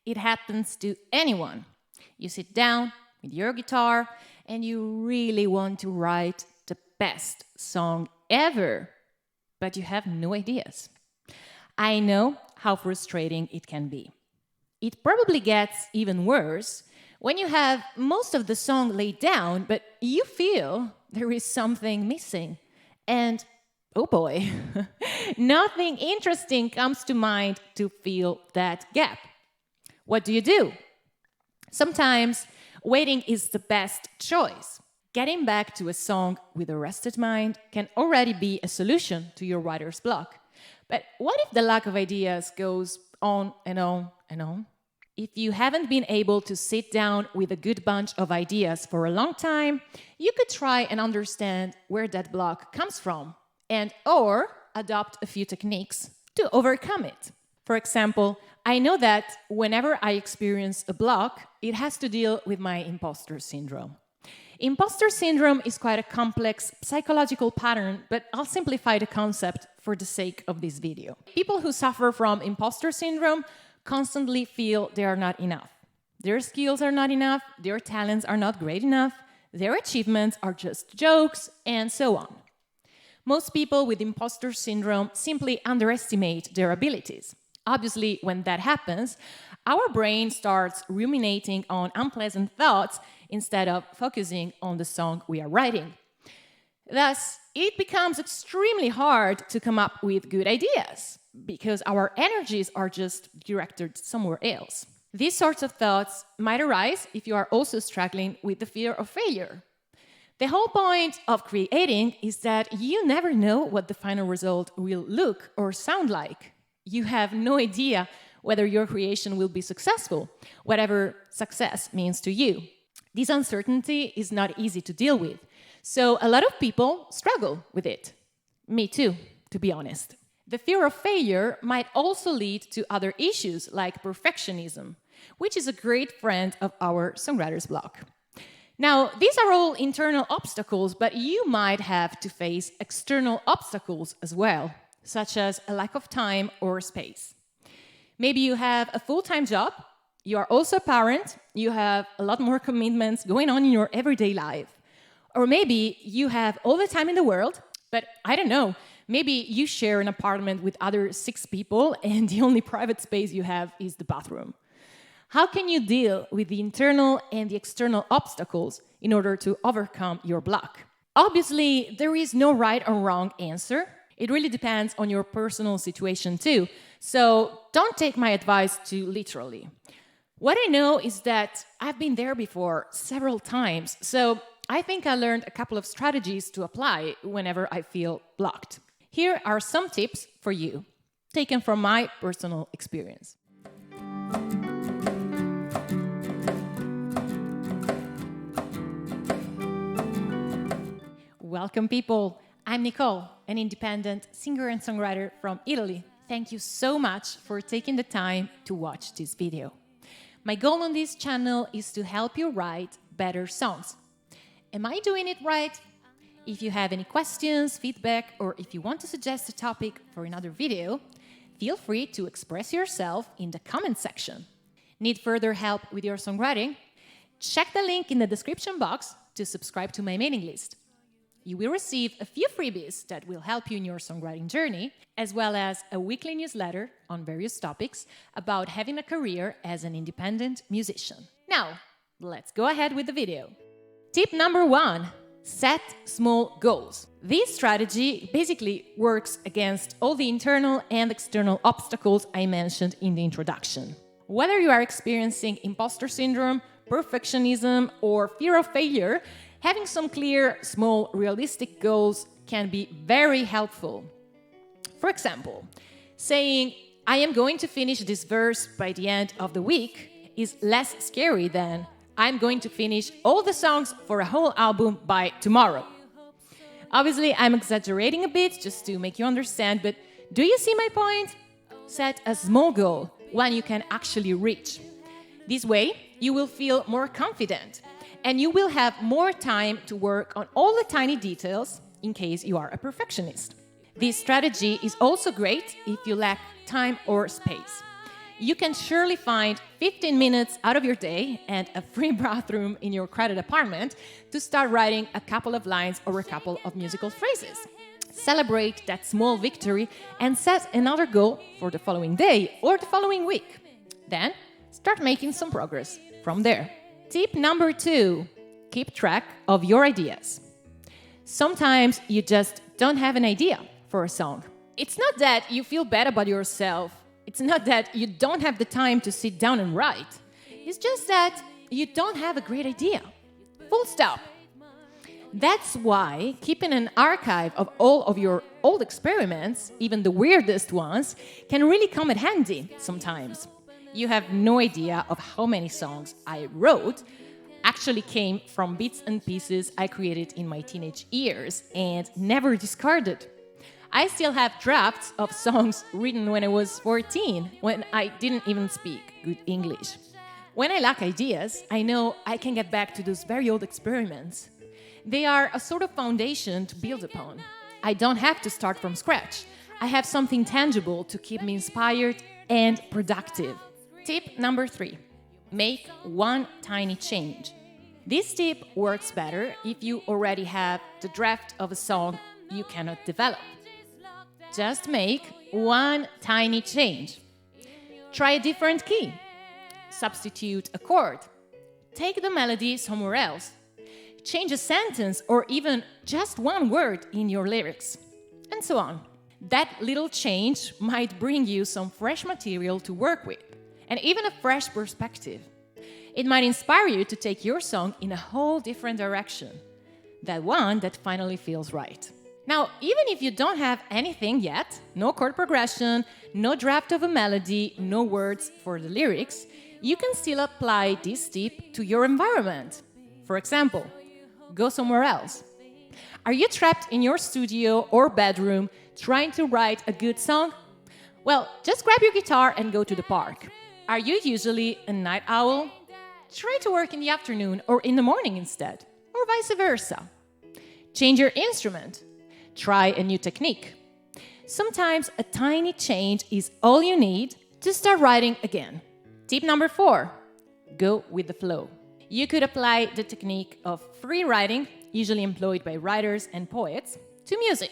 It happens to anyone. You sit down with your guitar and you really want to write the best song ever, but you have no ideas. I know how frustrating it can be. It probably gets even worse when you have most of the song laid down, but you feel there is something missing. And oh boy, nothing interesting comes to mind to fill that gap. What do? Sometimes waiting is the best choice. Getting back to a song with a rested mind can already be a solution to your writer's block. But what if the lack of ideas goes on and on and on? If you haven't been able to sit down with a good bunch of ideas for a long time, you could try and understand where that block comes from and or adopt a few techniques to overcome it. For example, I know that whenever I experience a block, it has to deal with my imposter syndrome. Imposter syndrome is quite a complex psychological pattern, but I'll simplify the concept for the sake of this video. People who suffer from imposter syndrome constantly feel they are not enough. Their skills are not enough, their talents are not great enough, their achievements are just jokes, and so on. Most people with imposter syndrome simply underestimate their abilities. Obviously, when that happens, our brain starts ruminating on unpleasant thoughts instead of focusing on the song we are writing. Thus, it becomes extremely hard to come up with good ideas because our energies are just directed somewhere else. These sorts of thoughts might arise if you are also struggling with the fear of failure. The whole point of creating is that you never know what the final result will look or sound like. You have no idea whether your creation will be successful, whatever success means to you. This uncertainty is not easy to deal with, so a lot of people struggle with it. Me too, to be honest. The fear of failure might also lead to other issues like perfectionism, which is a great friend of our songwriter's block. Now, these are all internal obstacles, but you might have to face external obstacles as well, such as a lack of time or space. Maybe you have a full-time job, you are also a parent, you have a lot more commitments going on in your everyday life. Or maybe you have all the time in the world, but I don't know, maybe you share an apartment with other 6 people and the only private space you have is the bathroom. How can you deal with the internal and the external obstacles in order to overcome your block? Obviously, there is no right or wrong answer. It really depends on your personal situation too. So don't take my advice too literally. What I know is that I've been there before several times, so I think I learned a couple of strategies to apply whenever I feel blocked. Here are some tips for you, taken from my personal experience. Welcome, people. I'm Nicole, an independent singer and songwriter from Italy. Thank you so much for taking the time to watch this video. My goal on this channel is to help you write better songs. Am I doing it right? If you have any questions, feedback, or if you want to suggest a topic for another video, feel free to express yourself in the comment section. Need further help with your songwriting? Check the link in the description box to subscribe to my mailing list. You will receive a few freebies that will help you in your songwriting journey, as well as a weekly newsletter on various topics about having a career as an independent musician. Now, let's go ahead with the video. Tip number 1, set small goals. This strategy basically works against all the internal and external obstacles I mentioned in the introduction. Whether you are experiencing imposter syndrome, perfectionism, or fear of failure, having some clear, small, realistic goals can be very helpful. For example, saying, I am going to finish this verse by the end of the week is less scary than I'm going to finish all the songs for a whole album by tomorrow. Obviously, I'm exaggerating a bit just to make you understand, but do you see my point? Set a small goal, one you can actually reach. This way, you will feel more confident. And you will have more time to work on all the tiny details in case you are a perfectionist. This strategy is also great if you lack time or space. you can surely find 15 minutes out of your day and a free bathroom in your crowded apartment to start writing a couple of lines or a couple of musical phrases. Celebrate that small victory and set another goal for the following day or the following week. Then, start making some progress from there. Tip number 2, keep track of your ideas. Sometimes you just don't have an idea for a song. It's not that you feel bad about yourself. It's not that you don't have the time to sit down and write. It's just that you don't have a great idea. Full stop. That's why keeping an archive of all of your old experiments, even the weirdest ones, can really come in handy sometimes. You have no idea of how many songs I wrote actually came from bits and pieces I created in my teenage years and never discarded. I still have drafts of songs written when I was 14, when I didn't even speak good English. When I lack ideas, I know I can get back to those very old experiments. They are a sort of foundation to build upon. I don't have to start from scratch. I have something tangible to keep me inspired and productive. Tip number 3, make one tiny change. This tip works better if you already have the draft of a song you cannot develop. Just make one tiny change. Try a different key. Substitute a chord. Take the melody somewhere else. Change a sentence or even just one word in your lyrics, and so on. That little change might bring you some fresh material to work with, and even a fresh perspective. It might inspire you to take your song in a whole different direction, that one that finally feels right. Now, even if you don't have anything yet, no chord progression, no draft of a melody, no words for the lyrics, you can still apply this tip to your environment. For example, go somewhere else. Are you trapped in your studio or bedroom trying to write a good song? Well, just grab your guitar and go to the park. Are you usually a night owl? Try to work in the afternoon or in the morning instead, or vice versa. Change your instrument. Try a new technique. Sometimes a tiny change is all you need to start writing again. Tip number 4, go with the flow. You could apply the technique of free writing, usually employed by writers and poets, to music.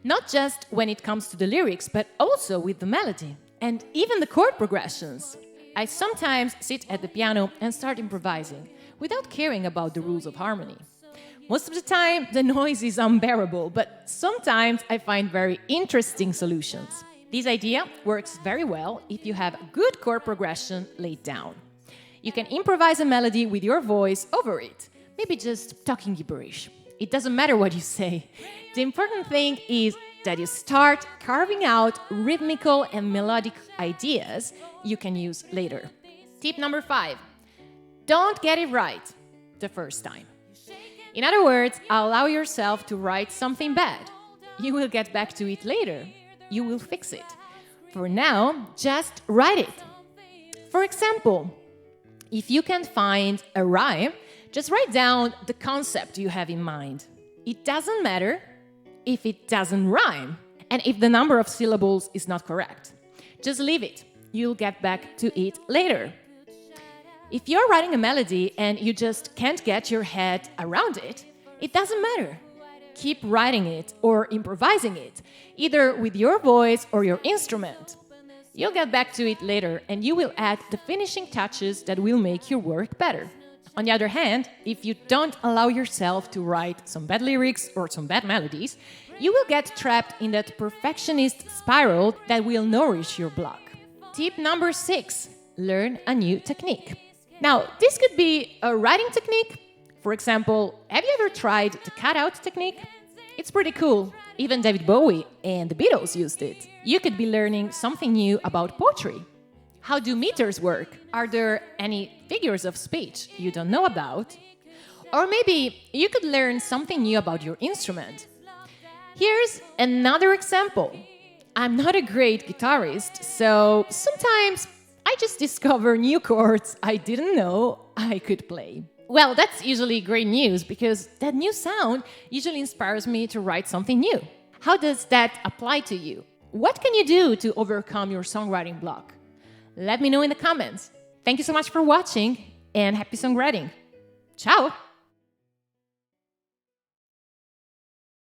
Not just when it comes to the lyrics, but also with the melody and even the chord progressions. I sometimes sit at the piano and start improvising without caring about the rules of harmony. Most of the time, the noise is unbearable, but sometimes I find very interesting solutions. This idea works very well if you have a good chord progression laid down. You can improvise a melody with your voice over it, maybe just talking gibberish. It doesn't matter what you say. The important thing is that you start carving out rhythmical and melodic ideas you can use later. Tip number 5, don't get it right the first time. In other words, allow yourself to write something bad. You will get back to it later. You will fix it. For now, just write it. For example, if you can't find a rhyme, just write down the concept you have in mind. It doesn't matter if it doesn't rhyme and if the number of syllables is not correct. Just leave it. You'll get back to it later. If you're writing a melody and you just can't get your head around it, it doesn't matter. Keep writing it or improvising it, either with your voice or your instrument. You'll get back to it later and you will add the finishing touches that will make your work better. On the other hand, if you don't allow yourself to write some bad lyrics or some bad melodies, you will get trapped in that perfectionist spiral that will nourish your block. Tip number 6, learn a new technique. Now, this could be a writing technique. For example, have you ever tried the cutout technique? It's pretty cool. Even David Bowie and the Beatles used it. You could be learning something new about poetry. How do meters work? Are there any figures of speech you don't know about? Or maybe you could learn something new about your instrument. Here's another example. I'm not a great guitarist, so sometimes I just discover new chords I didn't know I could play. Well, that's usually great news because that new sound usually inspires me to write something new. How does that apply to you? What can you do to overcome your songwriting block? Let me know in the comments. Thank you so much for watching and happy songwriting. Ciao!